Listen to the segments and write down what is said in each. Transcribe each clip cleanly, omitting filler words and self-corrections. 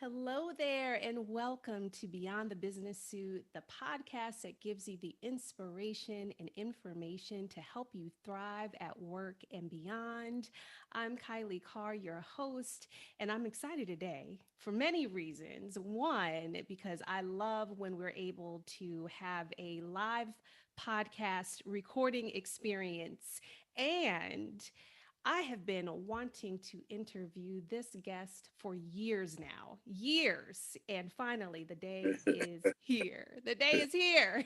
Hello there, and welcome to Beyond the Business Suit, the podcast that gives you the inspiration and information to help you thrive at work and beyond. I'm Kylie Carr, your host, and I'm excited today for many reasons. One, because I love when we're able to have a live podcast recording experience. And I have been wanting to interview this guest for years now, years. And finally, the day is here. The day is here.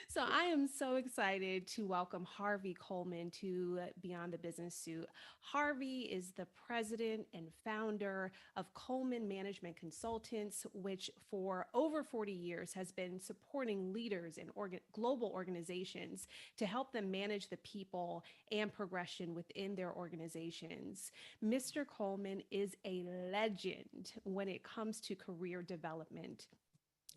So I am so excited to welcome Harvey Coleman to Beyond the Business Suit. Harvey is the president and founder of Coleman Management Consultants, which for over 40 years has been supporting leaders in global organizations to help them manage the people and progression within their organizations. Mr. Coleman is a legend when it comes to career development.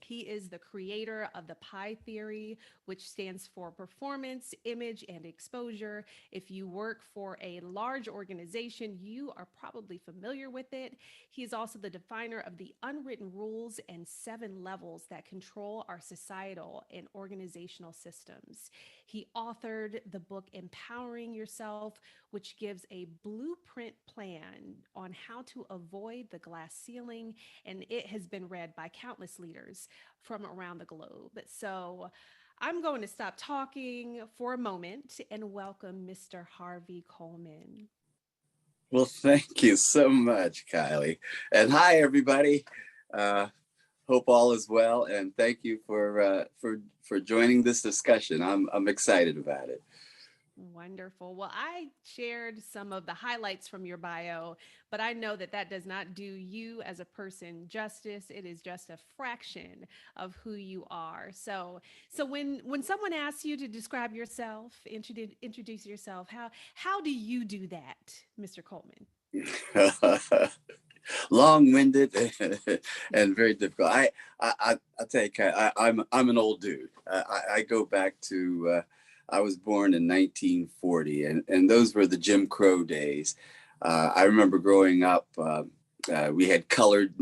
He is the creator of the PI theory, which stands for performance, image, and exposure. If you work for a large organization, you are probably familiar with it. He is also the definer of the unwritten rules and 7 levels that control our societal and organizational systems. He authored the book Empowering Yourself, which gives a blueprint plan on how to avoid the glass ceiling, and it has been read by countless leaders from around the globe. So I'm going to stop talking for a moment and welcome Mr. Harvey Coleman. Well, thank you so much, Kylie. And hi, everybody. Uh, Hope all is well, and thank you for joining this discussion. I'm excited about it. Wonderful. Well, I shared some of the highlights from your bio, but I know that that does not do you as a person justice. It is just a fraction of who you are. So when someone asks you to describe yourself, introduce yourself, how do you do that, Mr. Coleman? Long-winded and very difficult. I tell you, I'm an old dude. I go back to I was born in 1940, and those were the Jim Crow days. I remember growing up. We had colored.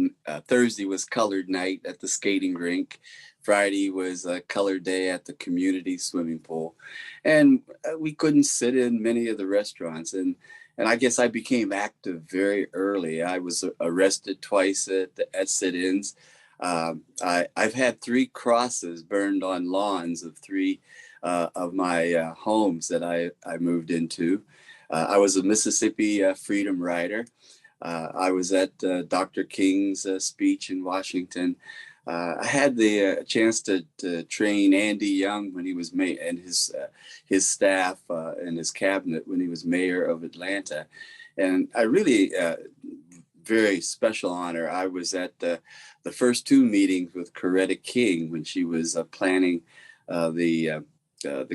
Thursday was colored night at the skating rink. Friday was a colored day at the community swimming pool, and we couldn't sit in many of the restaurants. And I guess I became active very early. I was arrested twice at sit-ins. I've had 3 crosses burned on lawns of 3 of my homes that I moved into. I was a Mississippi Freedom Rider. I was at Dr. King's speech in Washington. I had the chance to train Andy Young when he was mayor, and his staff and his cabinet when he was mayor of Atlanta. And I really very special honor. I was at the first 2 meetings with Coretta King when she was planning the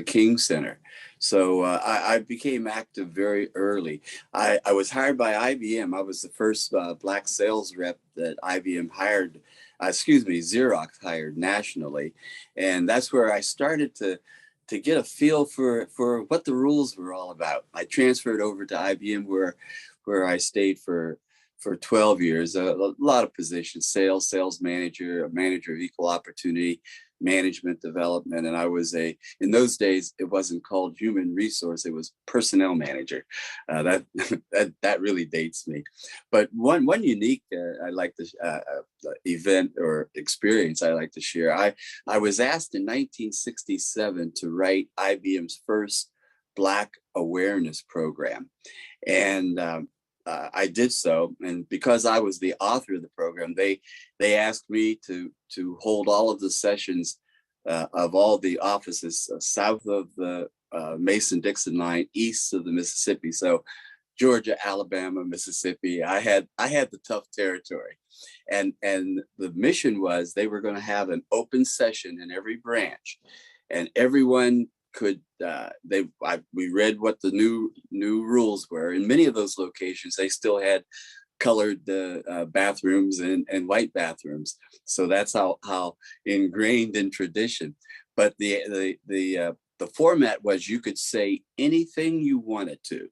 King Center. So I became active very early. I was hired by IBM. I was the first black sales rep that IBM hired, Xerox hired nationally. And that's where I started to get a feel for what the rules were all about. I transferred over to IBM where I stayed for 12 years, a lot of positions, sales manager, a manager of equal opportunity, management development. And I was in those days, it wasn't called human resource, it was personnel manager. That really dates me. But one unique, I like to, event or experience I like to share. I was asked in 1967 to write IBM's first Black awareness program. And I did so, and because I was the author of the program, they asked me to hold all of the sessions of all the offices south of the Mason-Dixon line, east of the Mississippi. So Georgia, Alabama, Mississippi. I had the tough territory, and the mission was they were going to have an open session in every branch, and everyone could we read what the new rules were. In many of those locations they still had colored bathrooms and white bathrooms, so that's how ingrained in tradition. But the format was you could say anything you wanted to.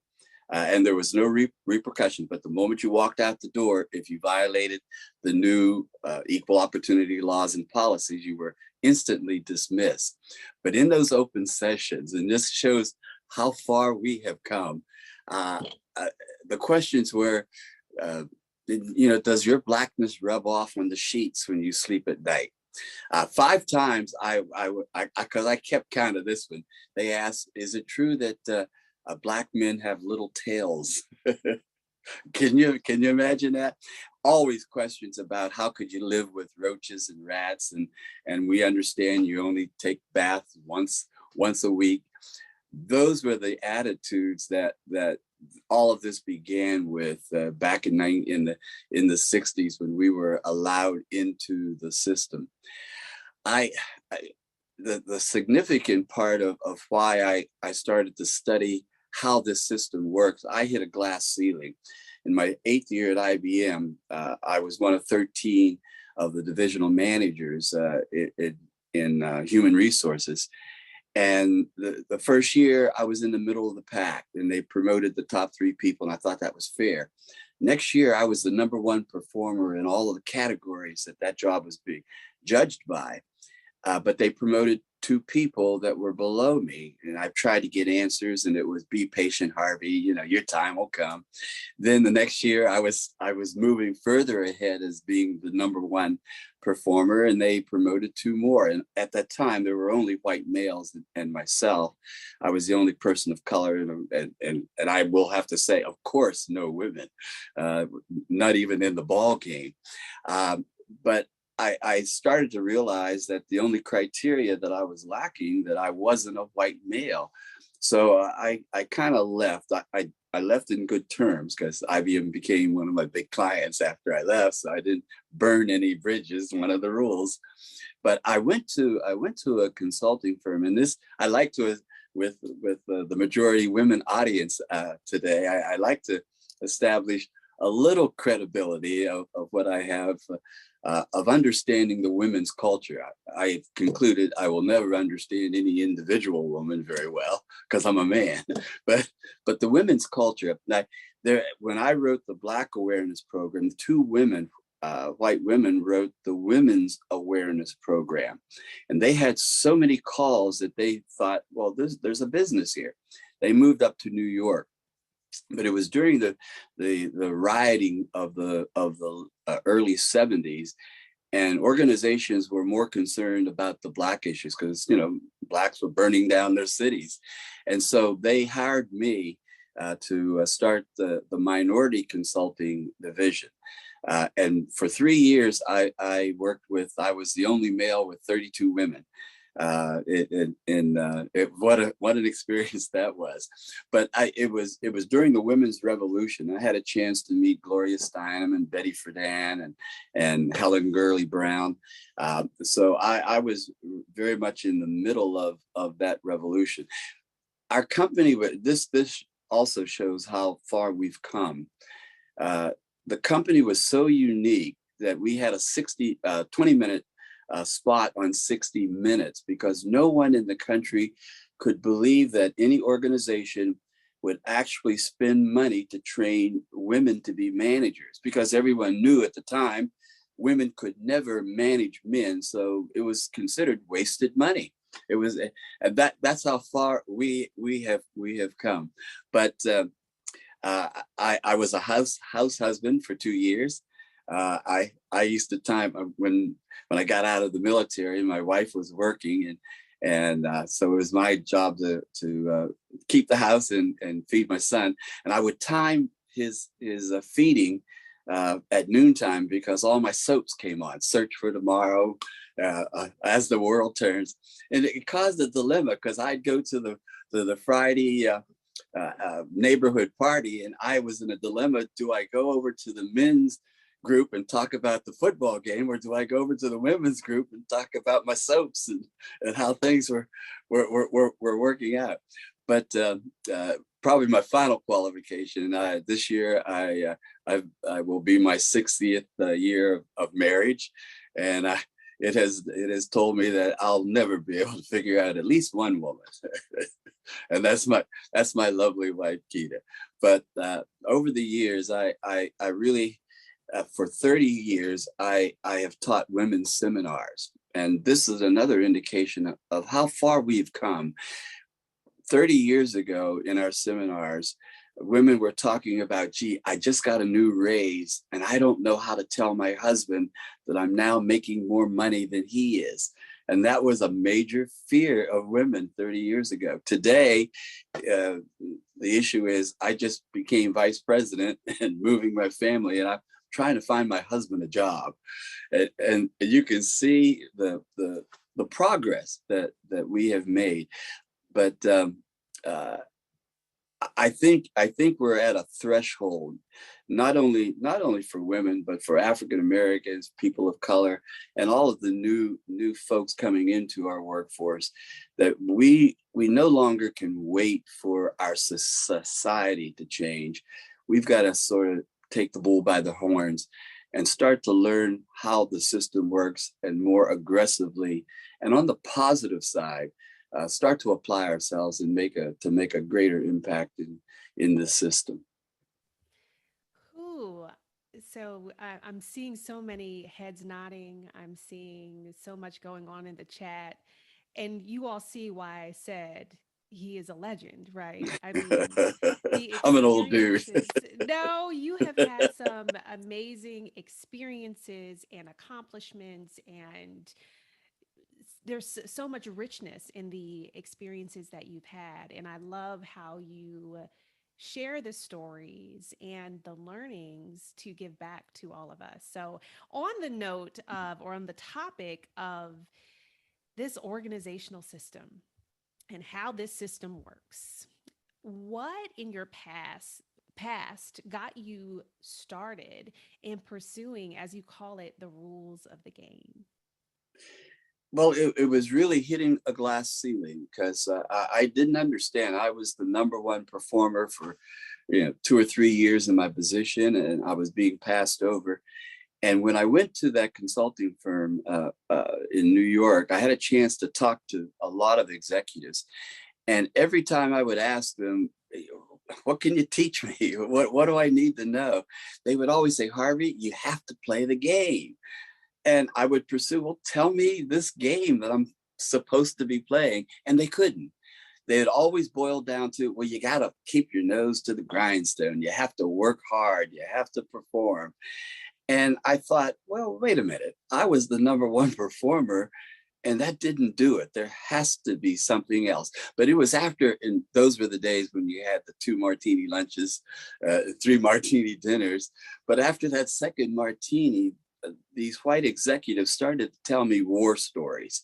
and there was no repercussion. But the moment you walked out the door, if you violated the new equal opportunity laws and policies, you were instantly dismissed. But in those open sessions, and this shows how far we have come, the questions were, does your blackness rub off on the sheets when you sleep at night? 5 times, because I kept count of this one. They asked, "Is it true that black men have little tails?" Can you imagine that? Always questions about how could you live with roaches and rats, and we understand you only take baths once a week. Those were the attitudes that all of this began with back in the 60s, when we were allowed into the system. The significant part of why I started to study how this system works, I hit a glass ceiling. In my 8th year at IBM, I was one of 13 of the divisional managers in human resources. And the first year I was in the middle of the pack, and they promoted the top 3 people, and I thought that was fair. Next year, I was the #1 performer in all of the categories that job was being judged by. But they promoted 2 people that were below me. And I've tried to get answers, and it was, "Be patient, Harvey, your time will come." Then the next year I was moving further ahead as being the #1 performer, and they promoted 2 more. And at that time, there were only white males and myself. I was the only person of color. And I will have to say, of course, no women, not even in the ball game. But I started to realize that the only criteria that I was lacking, that I wasn't a white male. So I kind of left. I left in good terms, because IBM became one of my big clients after I left. So I didn't burn any bridges, one of the rules. But I went to a consulting firm, and this I like to, with the majority women audience today. I like to establish a little credibility of what I have. Of understanding the women's culture. I concluded I will never understand any individual woman very well, because I'm a man, but the women's culture. When I wrote the Black Awareness Program, 2 women, white women, wrote the Women's Awareness Program, and they had so many calls that they thought, well, there's a business here. They moved up to New York. But it was during the rioting of the early 70s, and organizations were more concerned about the Black issues, because Blacks were burning down their cities, and so they hired me to start the minority consulting division. And for 3 years, I was the only male with 32 women. What an experience that was. But it was during the women's revolution. I had a chance to meet Gloria Steinem and Betty Friedan and Helen Gurley Brown. So I was very much in the middle of that revolution. Our company, this also shows how far we've come. The company was so unique that we had a 20-minute spot on 60 Minutes, because no one in the country could believe that any organization would actually spend money to train women to be managers, because everyone knew at the time women could never manage men, so it was considered wasted money. It was, and that's how far we have come. But I was a house husband for 2 years. I used to time when I got out of the military, my wife was working, and so it was my job to keep the house and feed my son. And I would time his feeding at noontime, because all my soaps came on, Search for Tomorrow, As the World Turns, and it caused a dilemma, because I'd go to the Friday neighborhood party, and I was in a dilemma. Do I go over to the men's group and talk about the football game, or do I go over to the women's group and talk about my soaps and how things were working out? But probably my final qualification this year, I will be my 60th year of marriage, and it has told me that I'll never be able to figure out at least one woman. And that's my lovely wife, Keita. But over the years, I really, for 30 years, I have taught women's seminars. And this is another indication of how far we've come. 30 years ago in our seminars, women were talking about, gee, I just got a new raise and I don't know how to tell my husband that I'm now making more money than he is. And that was a major fear of women 30 years ago. Today, the issue is I just became vice president and moving my family, and I'm trying to find my husband a job. And you can see the progress that we have made. But I think we're at a threshold, not only for women, but for African Americans, people of color, and all of the new folks coming into our workforce, that we no longer can wait for our society to change. We've got to sort of take the bull by the horns and start to learn how the system works, and more aggressively and on the positive side, start to apply ourselves and make a greater impact in the system. Ooh, so I'm seeing so many heads nodding. I'm seeing so much going on in the chat. And you all see why I said he is a legend, right? I mean, the I'm an old dude. experiences. No, you have had some amazing experiences and accomplishments, and there's so much richness in the experiences that you've had. And I love how you share the stories and the learnings to give back to all of us. So, on the note of, or on the topic of this organizational system and how this system works, what in your past got you started in pursuing, as you call it, the rules of the game? Well, it was really hitting a glass ceiling, because I didn't understand. I was the number one performer for 2 or 3 years in my position, and I was being passed over. And when I went to that consulting firm in New York, I had a chance to talk to a lot of executives. And every time I would ask them, what can you teach me? What do I need to know? They would always say, Harvey, you have to play the game. And I would pursue, well, tell me this game that I'm supposed to be playing. And they couldn't. They had always boiled down to, well, you got to keep your nose to the grindstone. You have to work hard. You have to perform. And I thought, well, wait a minute. I was the number one performer, and that didn't do it. There has to be something else. But it was after, and those were the days when you had the 2 martini lunches, 3 martini dinners. But after that second martini, these white executives started to tell me war stories,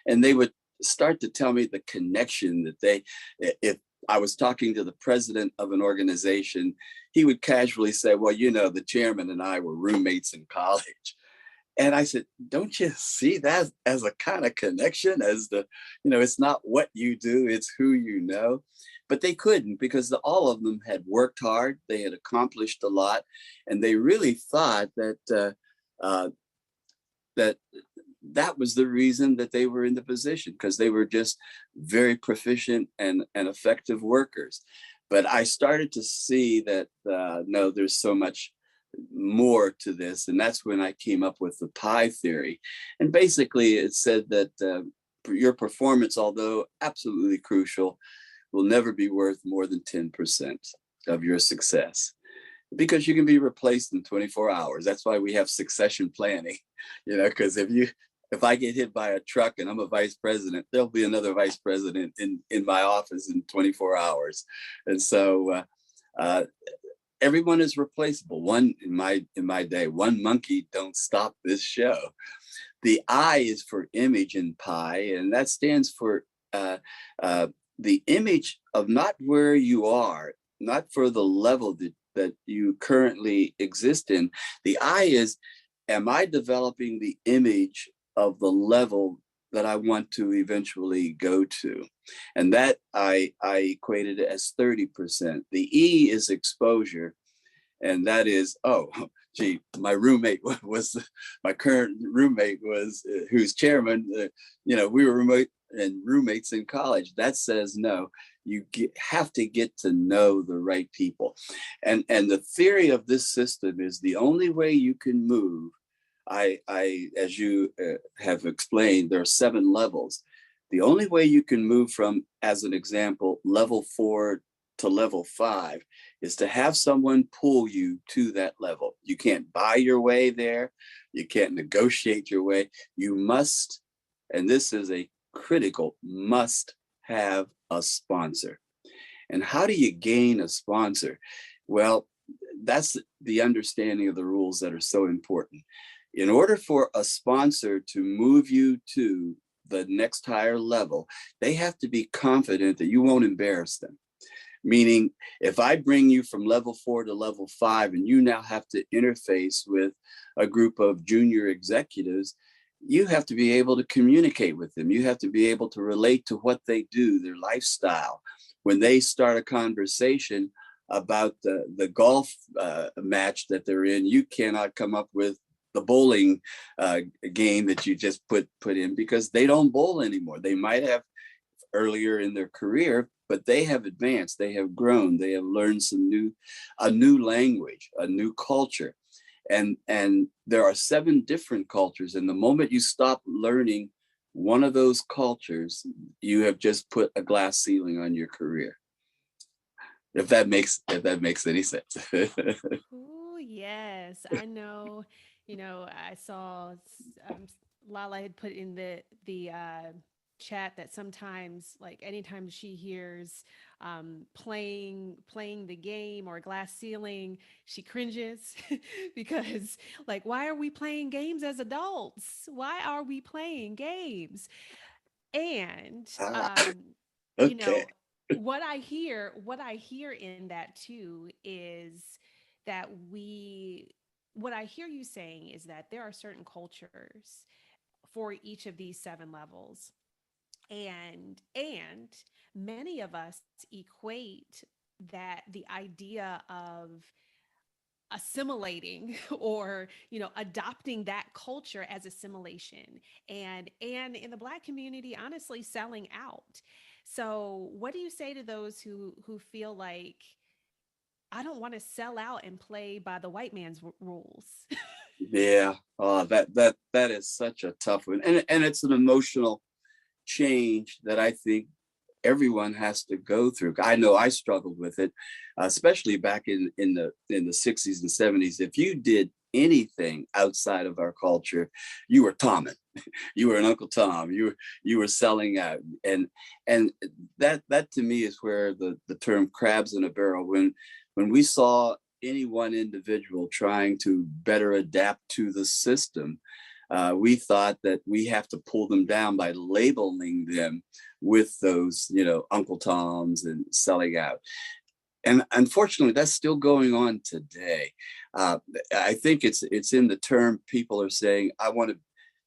and they would start to tell me the connection that if I was talking to the president of an organization, he would casually say, well, the chairman and I were roommates in college. And I said, don't you see that as a kind of connection, as it's not what you do, it's who you know. But they couldn't, because all of them had worked hard. They had accomplished a lot. And they really thought uh, that was the reason that they were in the position, because they were just very proficient and effective workers. But I started to see that, no, there's so much more to this. And that's when I came up with the pie theory. And basically it said that your performance, although absolutely crucial, will never be worth more than 10% of your success, because you can be replaced in 24 hours. That's why we have succession planning, because if I get hit by a truck and I'm a vice president, there'll be another vice president in my office in 24 hours. And so everyone is replaceable. One in my day, one monkey don't stop this show. The I is for image in pie, and that stands for the image of not where you are, not for the level that you currently exist in. The I is, am I developing the image of the level that I want to eventually go to? And that I equated it as 30%. The E is exposure. And that is, oh, gee, my roommate was, my current roommate was, who's chairman, we were roommates in college. That says no. Have to get to know the right people. And the theory of this system is the only way you can move. As you have explained, there are 7 levels. The only way you can move from, as an example, level 4 to level 5 is to have someone pull you to that level. You can't buy your way there. You can't negotiate your way. You must, and this is a critical must, have a sponsor. And how do you gain a sponsor? Well, that's the understanding of the rules that are so important. In order for a sponsor to move you to the next higher level, they have to be confident that you won't embarrass them. Meaning, if I bring you from level 4 to level 5 and you now have to interface with a group of junior executives, you have to be able to communicate with them. You have to be able to relate to what they do, their lifestyle. When they start a conversation about the golf match that they're in, you cannot come up with the bowling game that you just put in, because they don't bowl anymore. They might have earlier in their career, but they have advanced, they have grown, they have learned a new language, a new culture. And there are 7 different cultures. And the moment you stop learning one of those cultures, you have just put a glass ceiling on your career. If that makes any sense. Oh, yes. I know, I saw Lala had put in the chat that sometimes, like anytime she hears playing the game or glass ceiling, she cringes because, like, why are we playing games as adults? Why are we playing games? And you Okay. know, what I hear in that too is that what I hear you saying is that there are certain cultures for each of these 7 levels, and many of us equate that the idea of assimilating or adopting that culture as assimilation, and in the Black community, honestly, selling out. So what do you say to those who feel like, I don't want to sell out and play by the white man's rules? Yeah. Oh, that is such a tough one. And it's an emotional change that I think everyone has to go through. I know I struggled with it, especially back in the 60s and 70s. If you did anything outside of our culture, you were Tommen. You were an Uncle Tom. You were selling out. And that to me is where the term crabs in a barrel, when we saw any one individual trying to better adapt to the system, we thought that we have to pull them down by labeling them with those, Uncle Toms and selling out. And unfortunately, that's still going on today. I think it's in the term people are saying, I want to,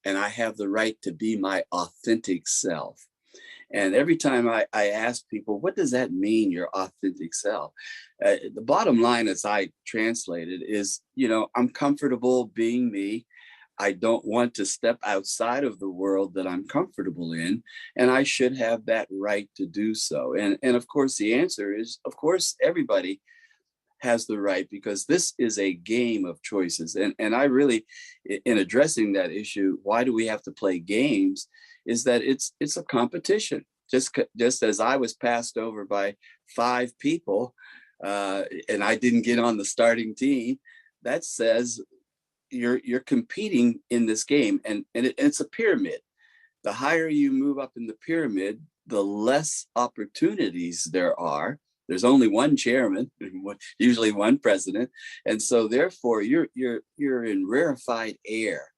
and I have the right to be my authentic self. And every time I ask people, what does that mean, your authentic self? The bottom line, as I translate it, is, I'm comfortable being me. I don't want to step outside of the world that I'm comfortable in, and I should have that right to do so. And of course, the answer is, of course, everybody has the right, because this is a game of choices. And I really, in addressing that issue, why do we have to play games, is that it's a competition. Just as I was passed over by 5 people, and I didn't get on the starting team, that says you're competing in this game, and it's a pyramid. The higher you move up in the pyramid, the less opportunities there are. There's only one chairman, usually one president, and so therefore you're in rarefied air.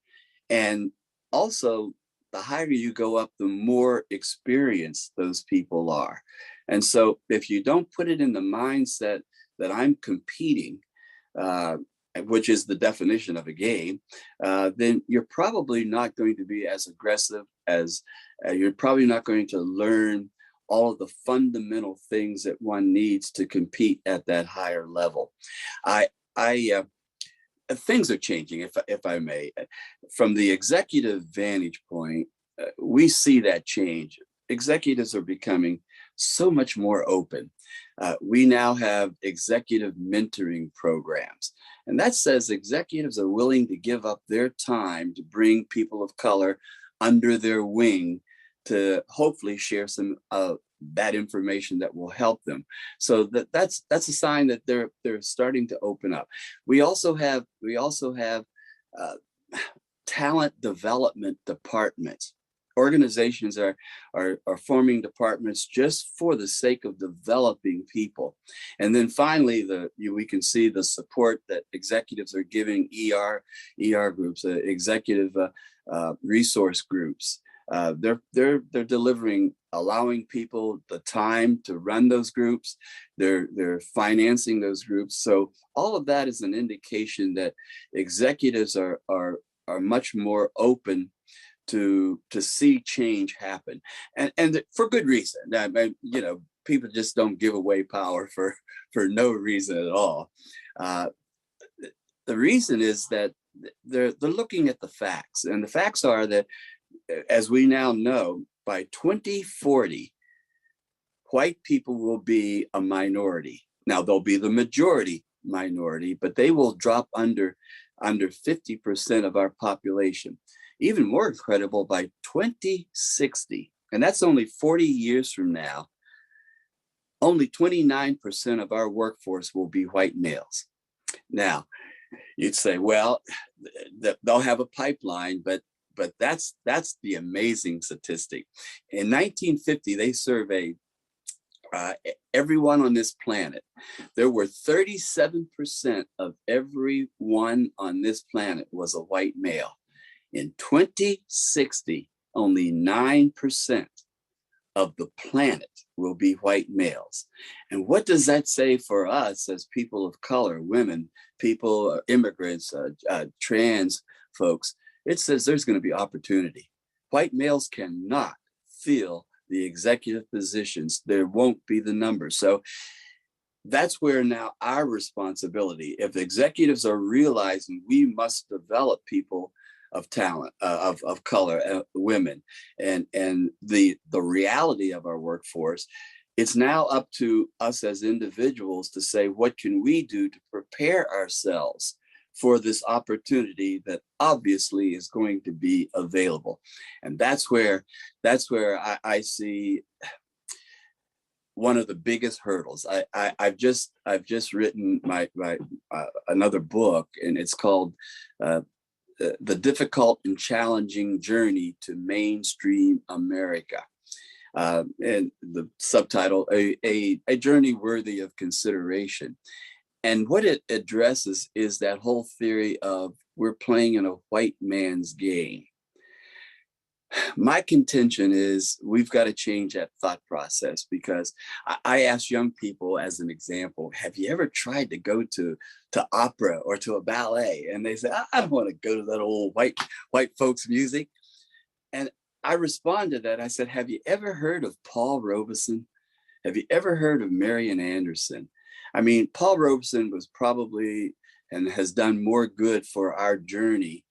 And also, the higher you go up, the more experienced those people are. And so if you don't put it in the mindset that I'm competing, uh, which is the definition of a game, then you're probably not going to be as aggressive as you're probably not going to learn all of the fundamental things that one needs to compete at that higher level. I things are changing, if I may. From the executive vantage point, we see that change. Executives are becoming so much more open. We now have executive mentoring programs. And that says executives are willing to give up their time to bring people of color under their wing to hopefully share some that information that will help them. So that's a sign that they're starting to open up. We also have uh, talent development departments. Organizations are forming departments just for the sake of developing people. And then finally, we can see the support that executives are giving ER groups, executive resource groups. They're delivering, allowing people the time to run those groups. They're financing those groups. So all of that is an indication that executives are much more open to see change happen, and for good reason. I mean, people just don't give away power for no reason at all. The reason is that they're looking at the facts, and the facts are that, as we now know, by 2040, white people will be a minority. Now they'll be the majority minority, but they will drop under 50% of our population. Even more incredible, by 2060, and that's only 40 years from now, only 29% of our workforce will be white males. Now, you'd say, well, they'll have a pipeline, but that's the amazing statistic. In 1950, they surveyed everyone on this planet. There were 37% of everyone on this planet was a white male. In 2060, only 9% of the planet will be white males. And what does that say for us as people of color, women, people, immigrants, trans folks? It says there's going to be opportunity. White males cannot fill the executive positions. There won't be the numbers. So that's where now our responsibility, if the executives are realizing we must develop people of talent, of color, women, and the reality of our workforce, it's now up to us as individuals to say, what can we do to prepare ourselves for this opportunity that obviously is going to be available? And that's where I see one of the biggest hurdles. I've just written my another book, and it's called The Difficult and Challenging Journey to Mainstream America. And the subtitle, a journey worthy of consideration. And what it addresses is that whole theory of we're playing in a white man's game. My contention is we've got to change that thought process, because I ask young people, as an example, have you ever tried to go to opera or to a ballet? And they say, I don't want to go to that old white folks music. And I respond to that. I said, have you ever heard of Paul Robeson? Have you ever heard of Marian Anderson? I mean, Paul Robeson was probably and has done more good for our journey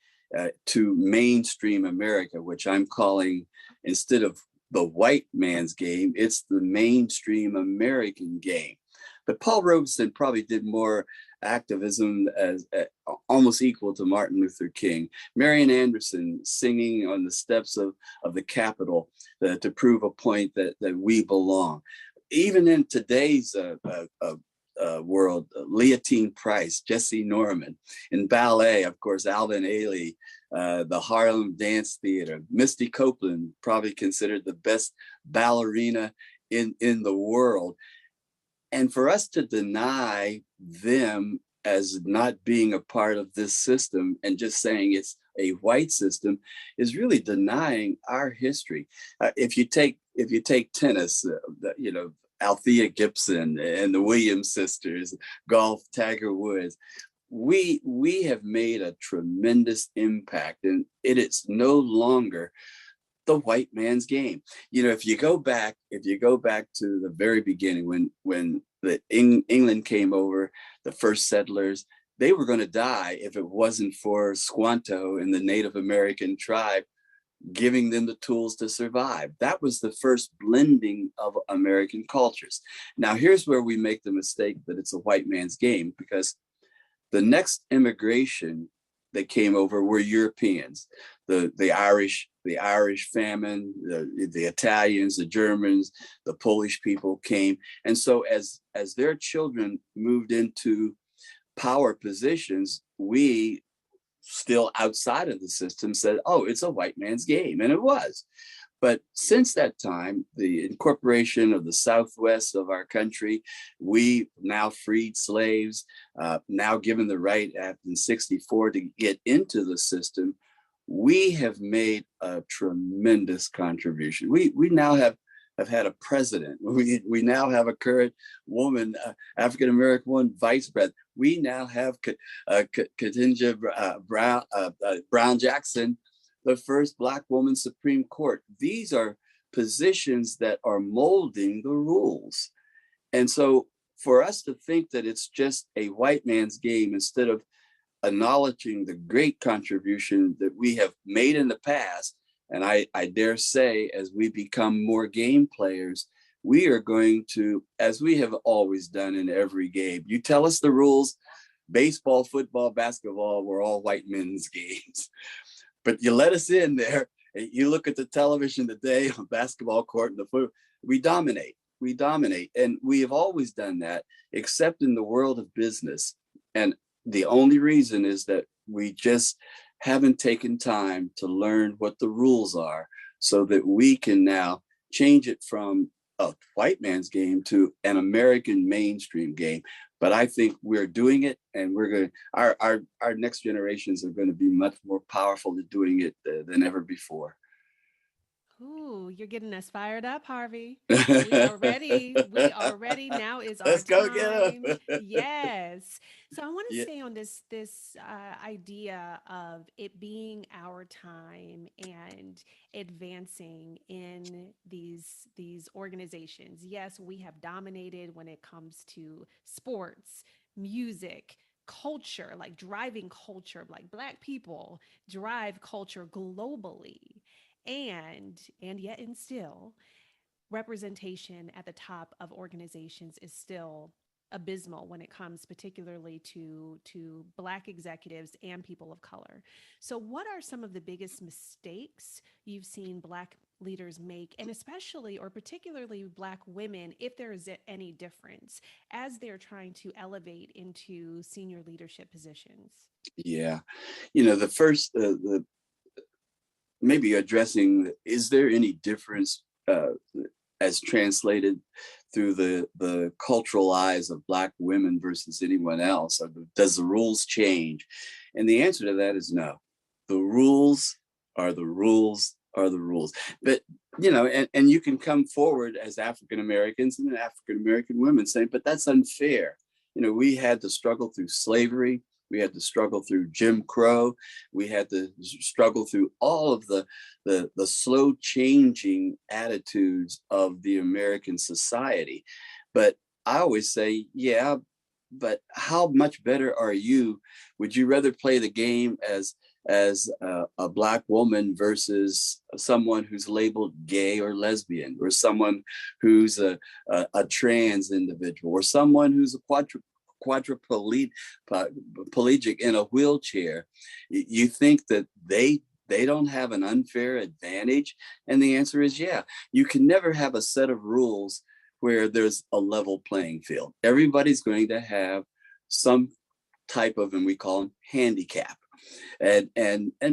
to mainstream America, which I'm calling, instead of the white man's game, it's the mainstream American game. But Paul Robeson probably did more activism as almost equal to Martin Luther King. Marian Anderson singing on the steps of the Capitol to prove a point that we belong. Even in today's world, Leontine Price, Jesse Norman. In ballet, of course, Alvin Ailey, the Harlem Dance Theater. Misty Copeland, probably considered the best ballerina in the world. And for us to deny them as not being a part of this system and just saying it's a white system is really denying our history. If you take tennis, Althea Gibson and the Williams sisters, golf, Tiger Woods, we have made a tremendous impact, and it is no longer the white man's game. If you go back to the very beginning, when England came over, the first settlers, they were going to die if it wasn't for Squanto and the Native American tribe giving them the tools to survive. That was the first blending of American cultures. Now, here's where we make the mistake that it's a white man's game, because the next immigration that came over were Europeans, the Irish famine, the Italians, the Germans, the Polish people came. And so as their children moved into power positions, we still outside of the system said, oh, it's a white man's game. And it was. But since that time, the incorporation of the Southwest of our country, we now freed slaves, now given the right in 64 to get into the system, we have made a tremendous contribution. We now have had a president. We now have a current woman, African-American woman, vice president. We now have Ketanji Brown Jackson, the first Black woman Supreme Court. These are positions that are molding the rules. And so for us to think that it's just a white man's game, instead of acknowledging the great contribution that we have made in the past, and I dare say, as we become more game players, we are going to, as we have always done in every game, you tell us the rules, baseball, football, basketball, were all white men's games. But you let us in there, and you look at the television today on basketball court and the foot, we dominate. We dominate. And we have always done that, except in the world of business. And the only reason is that we just haven't taken time to learn what the rules are, so that we can now change it from a white man's game to an American mainstream game. But I think we're doing it, and we're going to, our next generations are going to be much more powerful at doing it than ever before. Ooh, you're getting us fired up, Harvey. We are ready. We are ready. Now is our Let's go get time. them. Yes. So I want to Yeah, stay on this idea of it being our time and advancing in these organizations. Yes, we have dominated when it comes to sports, music, culture, like driving culture, like Black people drive culture globally, and yet and still representation at the top of organizations is still abysmal when it comes particularly to Black executives and people of color. So what are some of the biggest mistakes you've seen Black leaders make, and especially or particularly Black women, if there is any difference, as they're trying to elevate into senior leadership positions? yeah. The first, the maybe addressing, is there any difference as translated through the cultural eyes of Black women versus anyone else? Or does the rules change? And the answer to that is no. The rules are the rules are the rules. But and you can come forward as African Americans and African American women saying, but that's unfair. We had to struggle through slavery. We had to struggle through Jim Crow. We had to struggle through all of the slow changing attitudes of the American society. But I always say, yeah, but how much better are you? Would you rather play the game as a Black woman versus someone who's labeled gay or lesbian, or someone who's a trans individual, or someone who's a quadriplegic in a wheelchair? You think that they don't have an unfair advantage? And the answer is yeah. You can never have a set of rules where there's a level playing field. Everybody's going to have some type of, and we call them handicap. And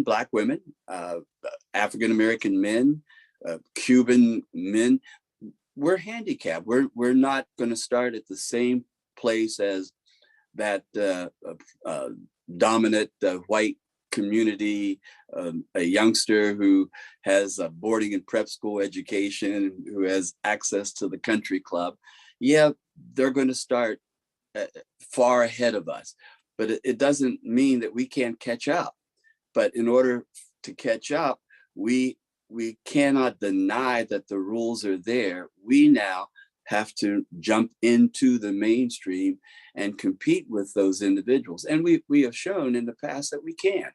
Black women, African American men, Cuban men, we're handicapped. We're not going to start at the same place as that dominant white community, a youngster who has a boarding and prep school education, who has access to the country club. Yeah, they're going to start far ahead of us, but it doesn't mean that we can't catch up. But in order to catch up, we cannot deny that the rules are there. We now have to jump into the mainstream and compete with those individuals. And we have shown in the past that we can.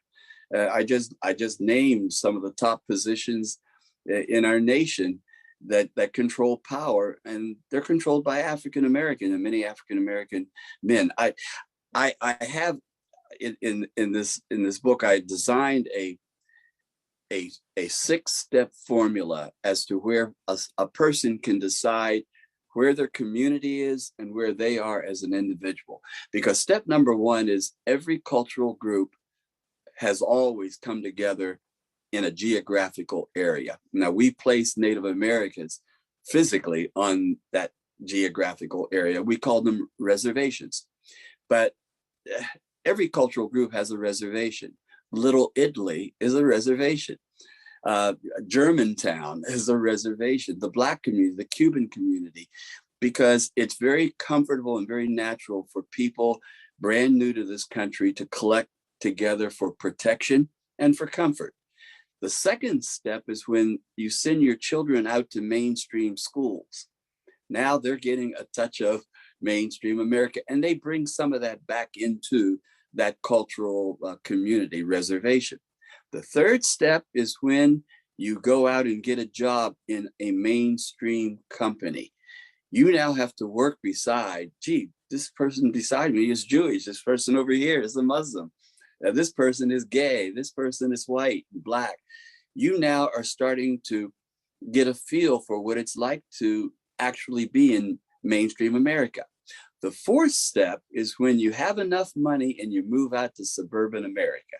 I just named some of the top positions in our nation that control power, and they're controlled by African American and many African American men. I have in this book I designed a 6-step formula as to where a person can decide where their community is and where they are as an individual. Because step number one is every cultural group has always come together in a geographical area. Now, we place Native Americans physically on that geographical area. We call them reservations. But every cultural group has a reservation. Little Italy is a reservation. Uh, Germantown is a reservation. The Black community, the Cuban community, because it's very comfortable and very natural for people brand new to this country to collect together for protection and for comfort. The second step is when you send your children out to mainstream schools. Now they're getting a touch of mainstream America, and they bring some of that back into that cultural community reservation. The third step is when you go out and get a job in a mainstream company. You now have to work beside, gee, this person beside me is Jewish. This person over here is a Muslim. This person is gay. This person is white, black. You now are starting to get a feel for what it's like to actually be in mainstream America. The fourth step is when you have enough money and you move out to suburban America.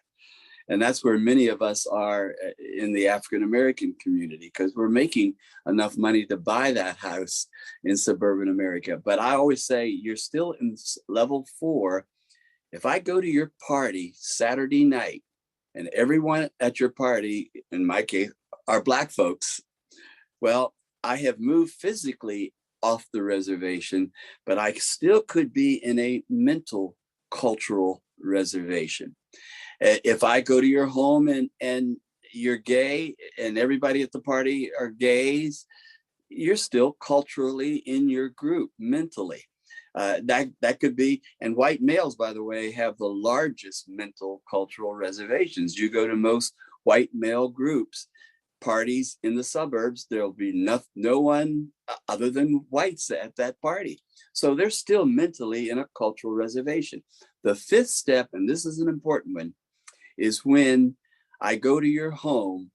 And that's where many of us are in the African American community, because we're making enough money to buy that house in suburban America. But I always say you're still in level 4. If I go to your party Saturday night and everyone at your party, in my case, are Black folks, well, I have moved physically off the reservation, but I still could be in a mental cultural reservation. If I go to your home and you're gay and everybody at the party are gays, you're still culturally in your group mentally. That could be, and white males, by the way, have the largest mental cultural reservations. You go to most white male groups, parties in the suburbs, there'll be no one other than whites at that party. So they're still mentally in a cultural reservation. The fifth step, and this is an important one, is when I go to your home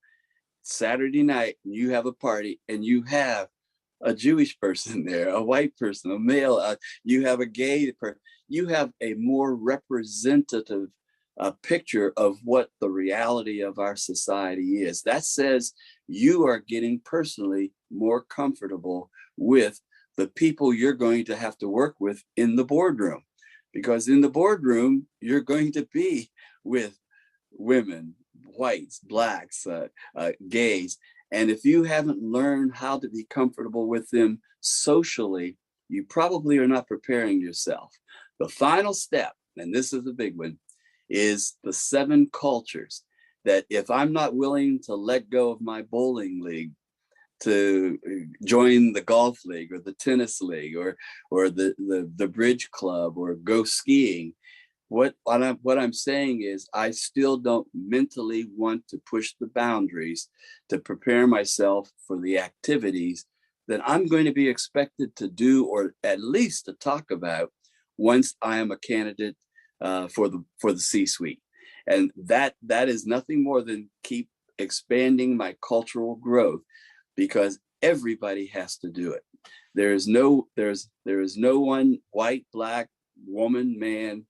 Saturday night and you have a party and you have a Jewish person there, a white person, a male, you have a gay person, you have a more representative picture of what the reality of our society is. That says you are getting personally more comfortable with the people you're going to have to work with in the boardroom. Because in the boardroom, you're going to be with women, whites, blacks, gays. And if you haven't learned how to be comfortable with them socially, you probably are not preparing yourself. The final step, and this is the big one, is the 7 cultures that if I'm not willing to let go of my bowling league to join the golf league or the tennis league or the bridge club or go skiing, what I'm saying is I still don't mentally want to push the boundaries to prepare myself for the activities that I'm going to be expected to do, or at least to talk about once I am a candidate for the C-suite. And that is nothing more than keep expanding my cultural growth, because everybody has to do it. There is no one, white, black, woman, man,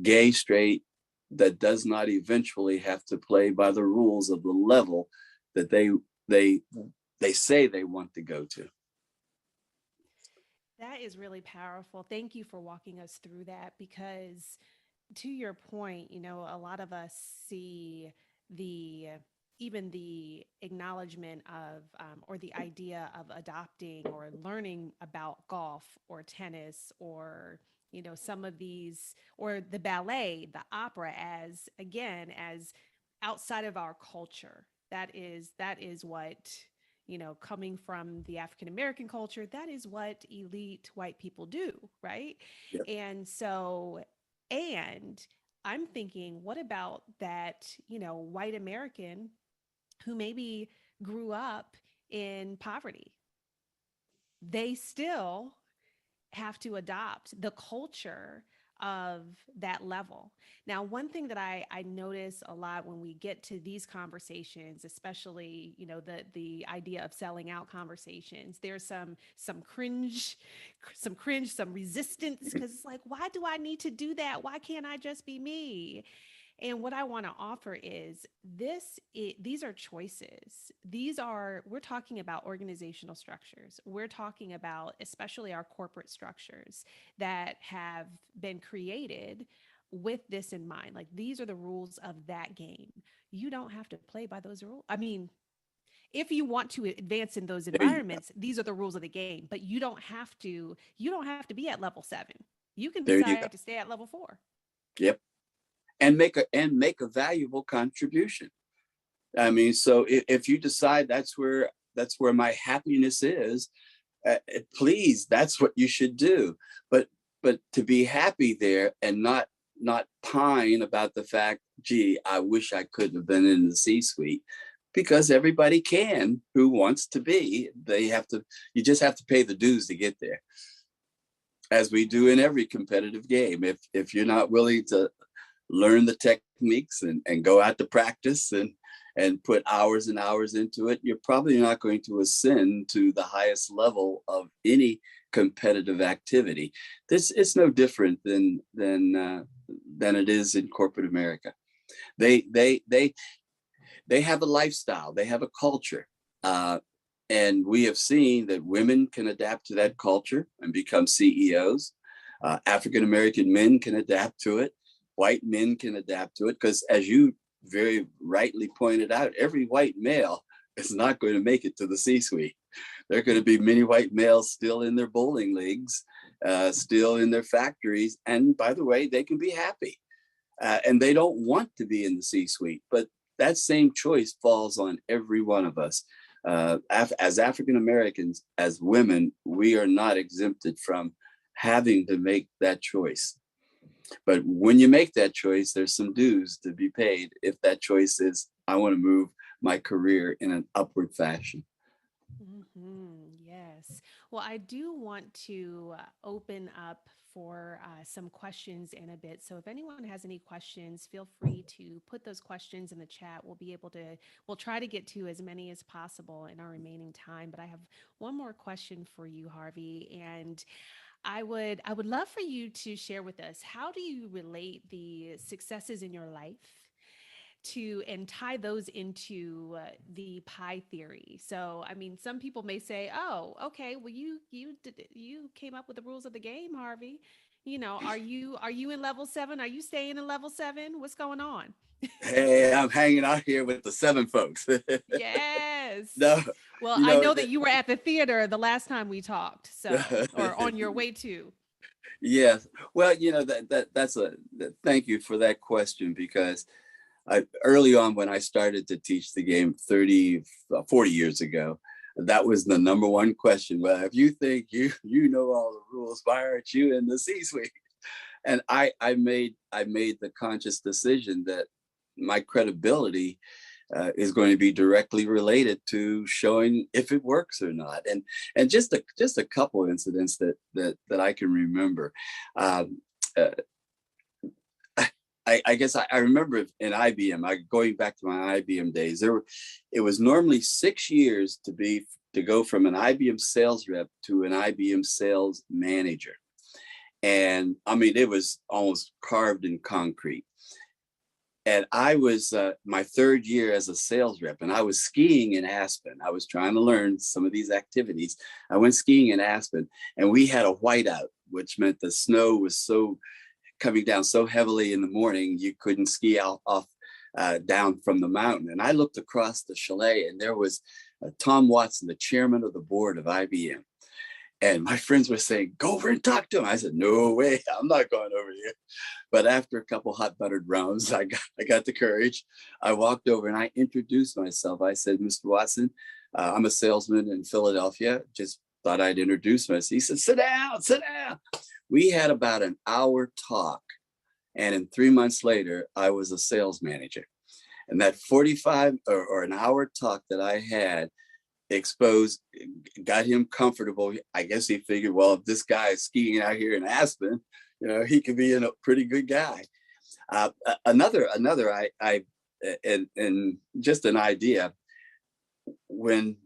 gay, straight, that does not eventually have to play by the rules of the level that they say they want to go to. That is really powerful. Thank you for walking us through that, because to your point, a lot of us see the even the acknowledgement of or the idea of adopting or learning about golf or tennis or some of these, or the ballet, the opera, as again as outside of our culture. That is what coming from the African American culture, that is what elite white people do, right? Yep. And so, and I'm thinking, what about that, white American who maybe grew up in poverty? They still have to adopt the culture of that level. Now, one thing that I notice a lot when we get to these conversations, especially, the idea of selling out conversations, there's some resistance, because it's like, why do I need to do that? Why can't I just be me? And what I want to offer is these are choices. We're talking about organizational structures. We're talking about especially our corporate structures that have been created with this in mind. Like, these are the rules of that game. You don't have to play by those rules. I mean, if you want to advance in those There you go. environments, these are the rules of the game, but you don't have to be at level 7. You can There you go. decide to stay at level 4. Yep. And make a valuable contribution. I mean, so if you decide that's where my happiness is, please, that's what you should do. But to be happy there and not pine about the fact, gee, I wish I could have been in the C-suite, because everybody can who wants to be. You just have to pay the dues to get there, as we do in every competitive game. If you're not willing to learn the techniques and go out to practice and put hours and hours into it, you're probably not going to ascend to the highest level of any competitive activity. It's no different than it is in corporate America. They have a lifestyle, they have a culture, and we have seen that women can adapt to that culture and become CEOs. African American men can adapt to it. White men can adapt to it, because, as you very rightly pointed out, every white male is not going to make it to the C-suite. There are going to be many white males still in their bowling leagues, still in their factories. And by the way, they can be happy. And they don't want to be in the C-suite. But that same choice falls on every one of us. As African Americans, as women, we are not exempted from having to make that choice. But when you make that choice, there's some dues to be paid if that choice is, I want to move my career in an upward fashion. Yes. Well, I do want to open up for some questions in a bit. So if anyone has any questions, feel free to put those questions in the chat. We'll try to get to as many as possible in our remaining time. But I have one more question for you, Harvey. And I would love for you to share with us, how do you relate the successes in your life to and tie those into the pie theory? So, I mean, some people may say, "Oh, okay, well, you came up with the rules of the game, Harvey. Are you in level 7? Are you staying in level 7? What's going on?" Hey, I'm hanging out here with the 7 folks. Yes. No, Well, you I know know that you were at the theater the last time we talked, so, or on your way to. yes. Well, thank you for that question, because early on, when I started to teach the game 40 years ago, that was the number one question. Well, if you think you know all the rules, why aren't you in the C-suite? And I made the conscious decision that my credibility is going to be directly related to showing if it works or not. And just a couple incidents that I can remember. Um, uh, I guess I remember in IBM, going back to my IBM days, it was normally 6 years to go from an IBM sales rep to an IBM sales manager. And I mean, it was almost carved in concrete. And I was my third year as a sales rep, and I was skiing in Aspen. I was trying to learn some of these activities. I went skiing in Aspen, and we had a whiteout, which meant the snow was coming down so heavily in the morning, you couldn't ski off down from the mountain. And I looked across the chalet, and there was Tom Watson, the chairman of the board of IBM. And my friends were saying, "Go over and talk to him." I said, "No way, I'm not going over here." But after a couple hot buttered rounds, I got the courage. I walked over and I introduced myself. I said, "Mr. Watson, I'm a salesman in Philadelphia. Just thought I'd introduce myself. He said, sit down, sit down. We had about an hour talk. And in 3 months later, I was a sales manager. And that 45 or an hour talk that I had exposed, got him comfortable. I guess he figured, well, if this guy is skiing out here in Aspen, he could be a pretty good guy. Another, and just an idea. When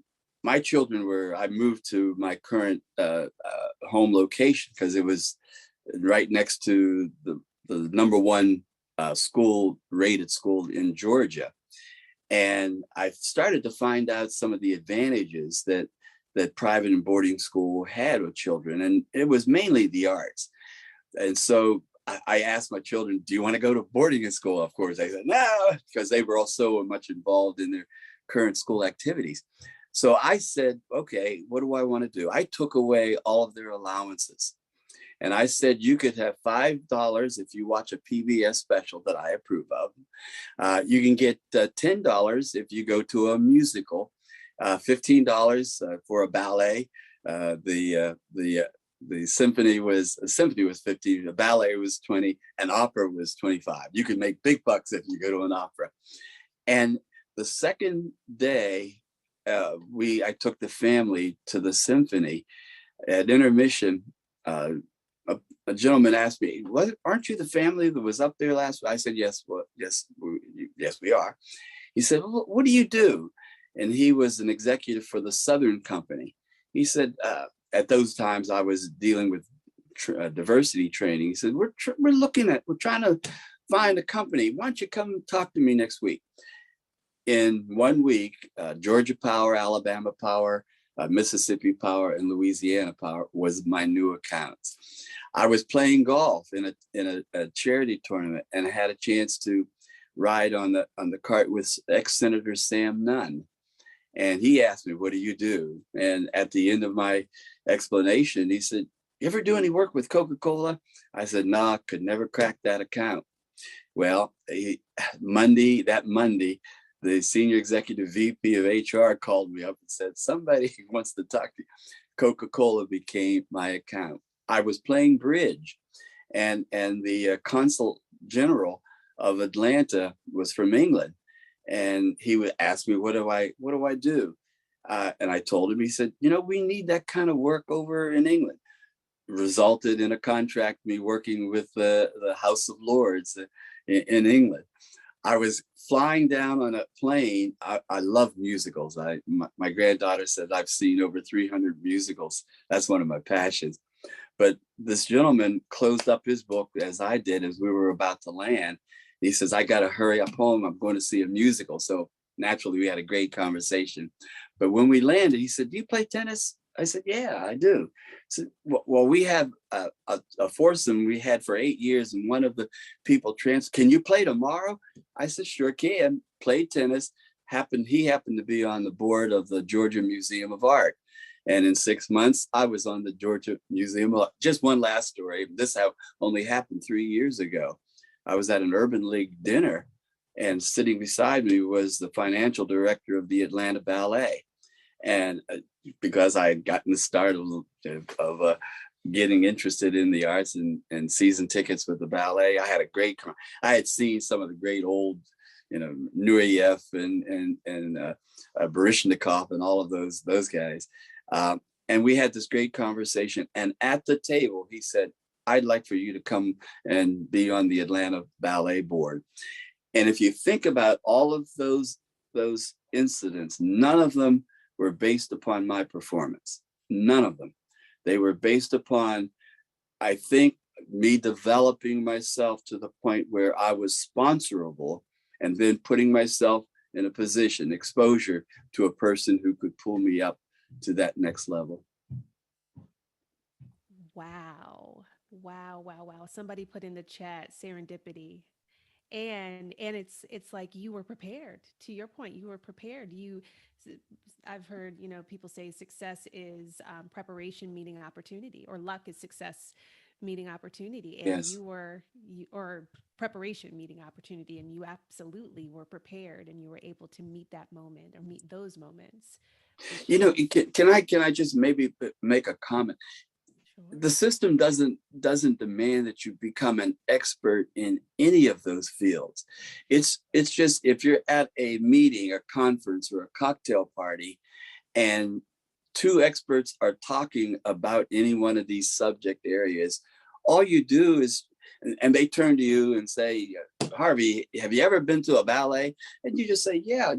my children I moved to my current home location because it was right next to the number one rated school in Georgia. And I started to find out some of the advantages that private and boarding school had with children. And it was mainly the arts. And so I asked my children, do you want to go to boarding school? Of course, they said, no, because they were all so much involved in their current school activities. So I said, okay, what do I want to do? I took away all of their allowances. And I said, you could have $5 if you watch a PBS special that I approve of. You can get $10 if you go to a musical, $15 for a ballet. The symphony was 15, the ballet was 20, and opera was 25. You can make big bucks if you go to an opera. And the second day, I took the family to the symphony. At intermission, a gentleman asked me, aren't you the family that was up there last week? I said, yes, yes, we are. He said, well, what do you do? And he was an executive for the Southern Company. He said, at those times I was dealing with diversity training. He said, we're trying to find a company. Why don't you come talk to me next week? In 1 week, Georgia Power, Alabama Power, Mississippi Power, and Louisiana Power was my new accounts. I was playing golf in a charity tournament and had a chance to ride on the cart with ex-Senator Sam Nunn. And he asked me, what do you do? And at the end of my explanation, he said, you ever do any work with Coca-Cola? I said, nah, could never crack that account. Well, Monday, the senior executive VP of HR called me up and said, somebody wants to talk to you. Coca-Cola became my account. I was playing bridge, and the consul general of Atlanta was from England. And he would ask me, what do I do? And I told him. He said, we need that kind of work over in England. Resulted in a contract, me working with the House of Lords in England. I was flying down on a plane. I love musicals. My granddaughter said I've seen over 300 musicals. That's one of my passions. But this gentleman closed up his book as I did as we were about to land. He says, I got to hurry up home. I'm going to see a musical. So naturally, we had a great conversation. But when we landed, he said, do you play tennis? I said, yeah, I do. So, well, we have a foursome we had for 8 years, and one of the people can you play tomorrow? I said, sure can. Played tennis. He happened to be on the board of the Georgia Museum of Art. And in 6 months, I was on the Georgia Museum of Art. Just one last story. This only happened 3 years ago. I was at an Urban League dinner, and sitting beside me was the financial director of the Atlanta Ballet. And because I had gotten the start of getting interested in the arts and season tickets with the ballet, I had seen some of the great old, Nureyev and Baryshnikov and all of those guys. And we had this great conversation. And at the table, he said, I'd like for you to come and be on the Atlanta Ballet Board. And if you think about all of those incidents, none of them were based upon my performance. None of them. They were based upon, I think, me developing myself to the point where I was sponsorable and then putting myself in a position, exposure to a person who could pull me up to that next level. Wow. Wow. Somebody put in the chat serendipity. And it's like you were prepared. To your point, you were prepared. I've heard, people say success is preparation meeting opportunity, or luck is success meeting opportunity. And Yes. or preparation meeting opportunity. And you absolutely were prepared, and you were able to meet that moment or meet those moments for You know, sure. can I just maybe make a comment? Sure. The system doesn't demand that you become an expert in any of those fields. It's just if you're at a meeting, a conference, or a cocktail party, and two experts are talking about any one of these subject areas, all you do is, and they turn to you and say, Harvey, have you ever been to a ballet? And you just say, yeah,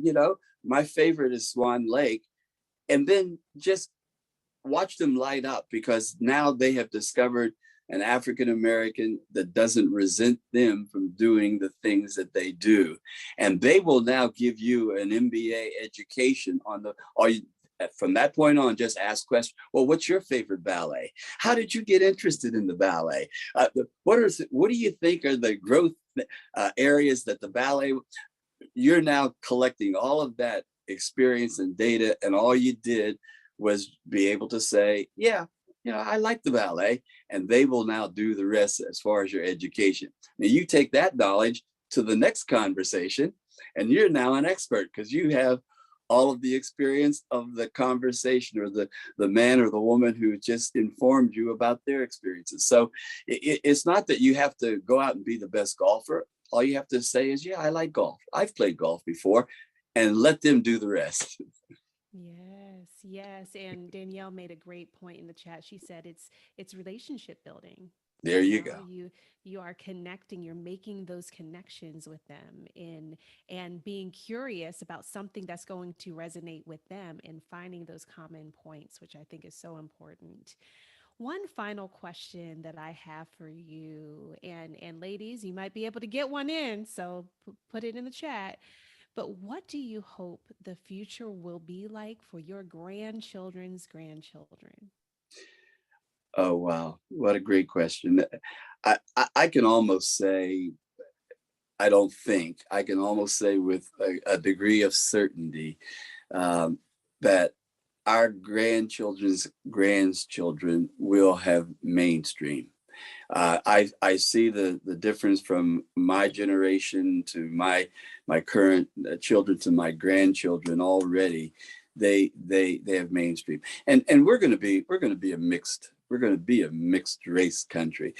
my favorite is Swan Lake. And then just watch them light up, because now they have discovered an African American that doesn't resent them from doing the things that they do. And they will now give you an MBA education on the, or you, from that point on, just ask questions. Well, what's your favorite ballet? How did you get interested in the ballet? What do you think are the growth areas that the ballet? You're now collecting all of that experience and data, and all you did was be able to say, yeah, I like the ballet, and they will now do the rest as far as your education. Now you take that knowledge to the next conversation, and you're now an expert because you have all of the experience of the conversation, or the man or the woman who just informed you about their experiences. So it's not that you have to go out and be the best golfer. All you have to say is, yeah, I like golf. I've played golf before, and let them do the rest. Yes, yes. And Danielle made a great point in the chat. She said it's relationship building. There you go. You are connecting, you're making those connections with them in and being curious about something that's going to resonate with them and finding those common points, which I think is so important. One final question that I have for you, and ladies, you might be able to get one in, so put it in the chat. But what do you hope the future will be like for your grandchildren's grandchildren? Oh, wow. What a great question. I can almost say, I don't think, I can almost say with a degree of certainty, um, that our grandchildren's grandchildren will have mainstream. I see the difference from my generation to my current children to my grandchildren already. They have mainstream, and we're going to be a mixed race country.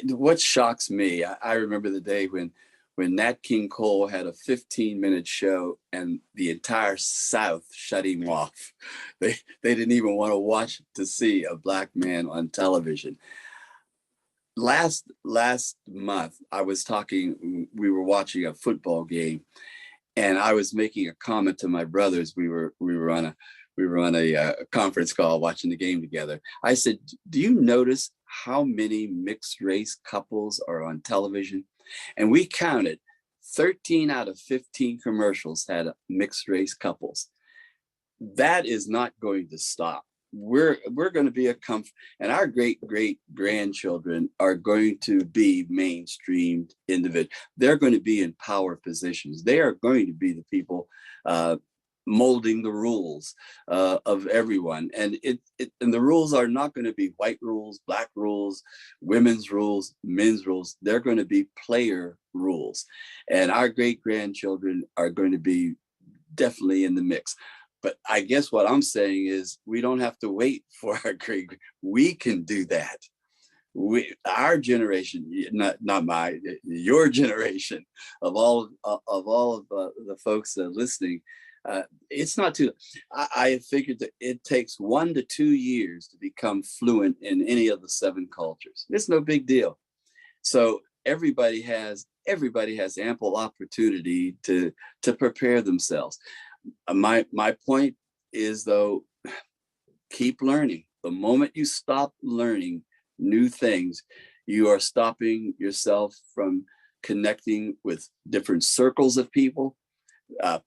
What shocks me, I remember the day when Nat King Cole had a 15-minute show and the entire South shut him off. They didn't even want to watch to see a black man on television. Last month, we were watching a football game, and I was making a comment to my brothers. We were on a conference call watching the game together. I said, do you notice how many mixed race couples are on television? And we counted 13 out of 15 commercials had mixed race couples. That is not going to stop. We're going to be and our great grandchildren are going to be mainstreamed individuals. They're going to be in power positions. They are going to be the people molding the rules of everyone, and and the rules are not going to be white rules, black rules, women's rules, men's rules. They're going to be player rules, and our great grandchildren are going to be definitely in the mix. But I guess what I'm saying is we don't have to wait for our great. We can do that. Our generation, not my, your generation of all of the folks listening. It's not too. I figured that it takes 1 to 2 years to become fluent in any of the seven cultures. It's no big deal. So everybody has ample opportunity to prepare themselves. My point is, though, keep learning. The moment you stop learning new things, you are stopping yourself from connecting with different circles of people,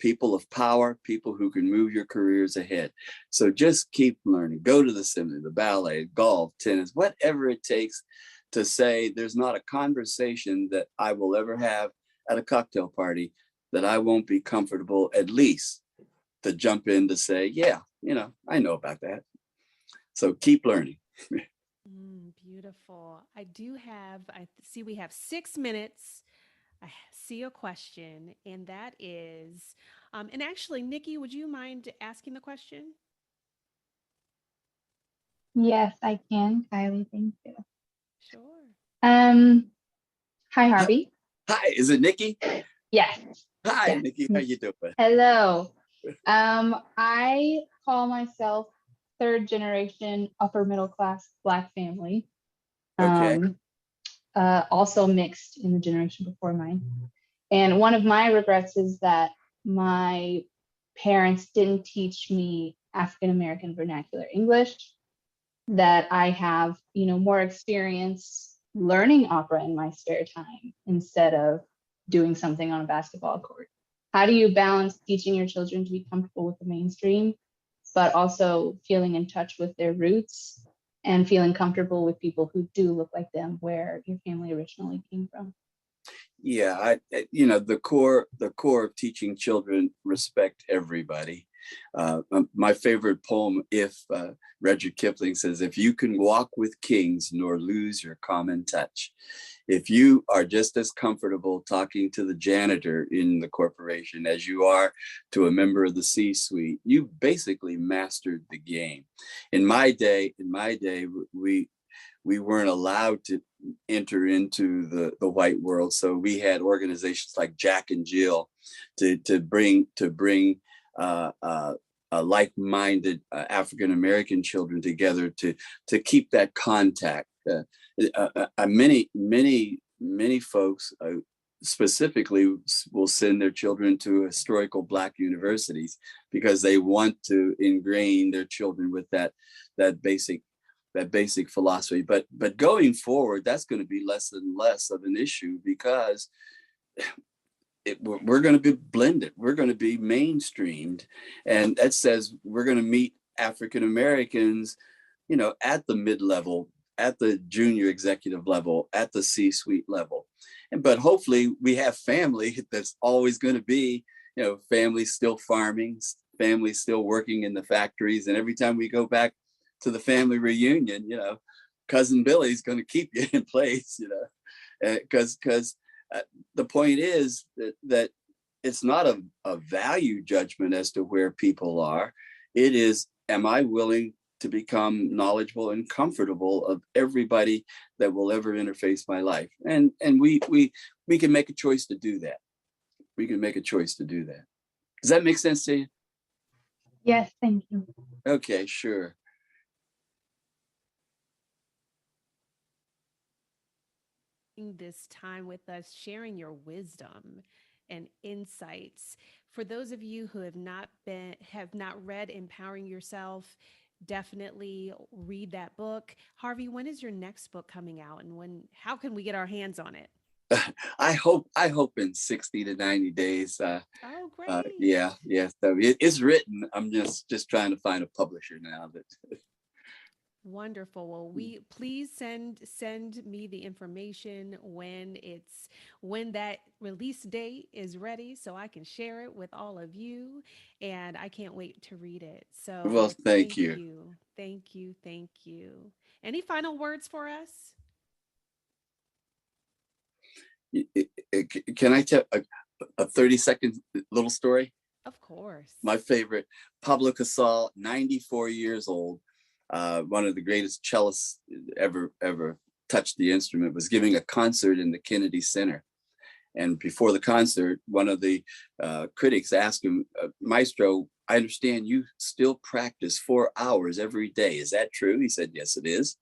people of power, people who can move your careers ahead. So just keep learning. Go to the symphony, the ballet, golf, tennis, whatever it takes to say there's not a conversation that I will ever have at a cocktail party that I won't be comfortable at least to jump in to say, yeah, I know about that. So keep learning. Beautiful. I see we have 6 minutes. I see a question, and that is, and actually, Nikki, would you mind asking the question? Yes, I can, Kylie. Thank you. Sure. Um, Hi, Hi, Harvey. hi, is it Nikki? Yes, Hi, yes. Nikki. How you doing? Hello. I call myself third generation upper middle class Black family. Okay. Um, Also mixed in the generation before mine. And one of my regrets is that my parents didn't teach me African American vernacular English, that I have, more experience learning opera in my spare time instead of doing something on a basketball court. How do you balance teaching your children to be comfortable with the mainstream, but also feeling in touch with their roots and feeling comfortable with people who do look like them where your family originally came from? Yeah, the core of teaching children respect everybody. My favorite poem, if Rudyard Kipling says, "If you can walk with kings nor lose your common touch, if you are just as comfortable talking to the janitor in the corporation as you are to a member of the C-suite, you basically mastered the game." In my day, we weren't allowed to enter into the white world, so we had organizations like Jack and Jill to bring uh, uh, like-minded African American children together to keep that contact. Many folks specifically will send their children to historical Black universities because they want to ingrain their children with that basic that basic philosophy. But going forward, that's going to be less and less of an issue because we're going to be blended. We're going to be mainstreamed, and that says we're going to meet African Americans, at the mid level, at the junior executive level, at the C-suite level, but hopefully we have family that's always going to be, family still farming, family still working in the factories, and every time we go back to the family reunion, cousin Billy's going to keep you in place, because uh, the point is that it's not a value judgment as to where people are. It is, am I willing to become knowledgeable and comfortable of everybody that will ever interface my life? And we can make a choice to do that. We can make a choice to do that. Does that make sense to you? Yes, thank you. Okay, sure. This time with us, sharing your wisdom and insights. For those of you who have not read Empowering Yourself, definitely read that book. Harvey, when is your next book coming out, and how can we get our hands on it? I hope in 60 to 90 days. Oh, great. Yeah. So it's written. I'm just trying to find a publisher now that. Wonderful. Well, we please send me the information when that release date is ready so I can share it with all of you, and I can't wait to read it. Well, So, thank thank you. you. Thank you. Thank you. Any final words for us? Can I tell a 30-second little story? Of course. My favorite, Pablo Casal, 94 years old, one of the greatest cellists ever touched the instrument, was giving a concert in the Kennedy Center. And before the concert, one of the critics asked him, "Maestro, I understand you still practice 4 hours every day. Is that true?" He said, "Yes, it is."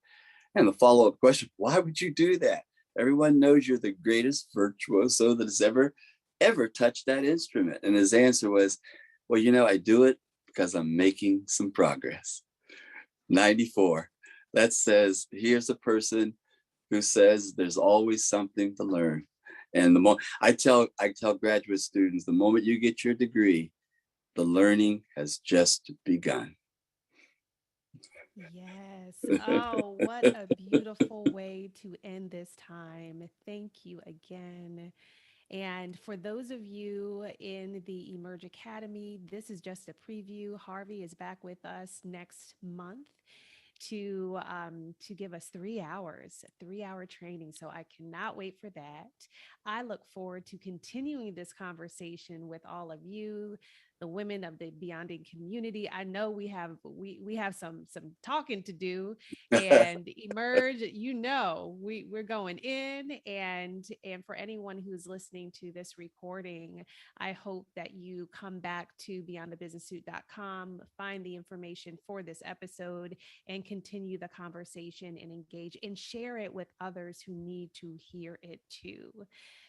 And the follow-up question, "Why would you do that? Everyone knows you're the greatest virtuoso that has ever touched that instrument." And his answer was, "Well, I do it because I'm making some progress." 94. That says, here's a person who says there's always something to learn. And I tell graduate students, the moment you get your degree, the learning has just begun. Yes. Oh, what a beautiful way to end this time. Thank you again. And for those of you in the Emerge Academy, this is just a preview. Harvey is back with us next month to give us 3 hours, a 3 hour training. So I cannot wait for that. I look forward to continuing this conversation with all of you, the women of the Beyonding community. I know we have some talking to do, and emerge. We're going in, and for anyone who's listening to this recording, I hope that you come back to beyondthebusinesssuit.com, find the information for this episode, and continue the conversation and engage and share it with others who need to hear it too.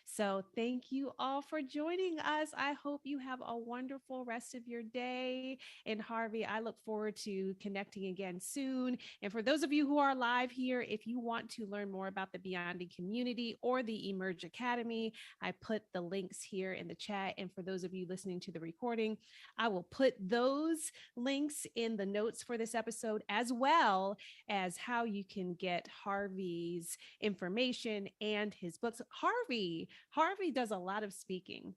So thank you all for joining us. I hope you have a wonderful rest of your day. And Harvey, I look forward to connecting again soon. And for those of you who are live here, if you want to learn more about the Beyonding community or the Emerge Academy, I put the links here in the chat. And for those of you listening to the recording, I will put those links in the notes for this episode, as well as how you can get Harvey's information and his books. Harvey does a lot of speaking.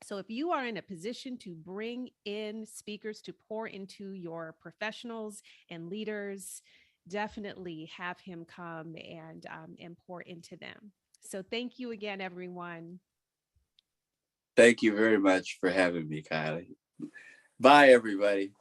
So if you are in a position to bring in speakers to pour into your professionals and leaders, definitely have him come and pour into them. So thank you again, everyone. Thank you very much for having me, Kylie. Bye, everybody.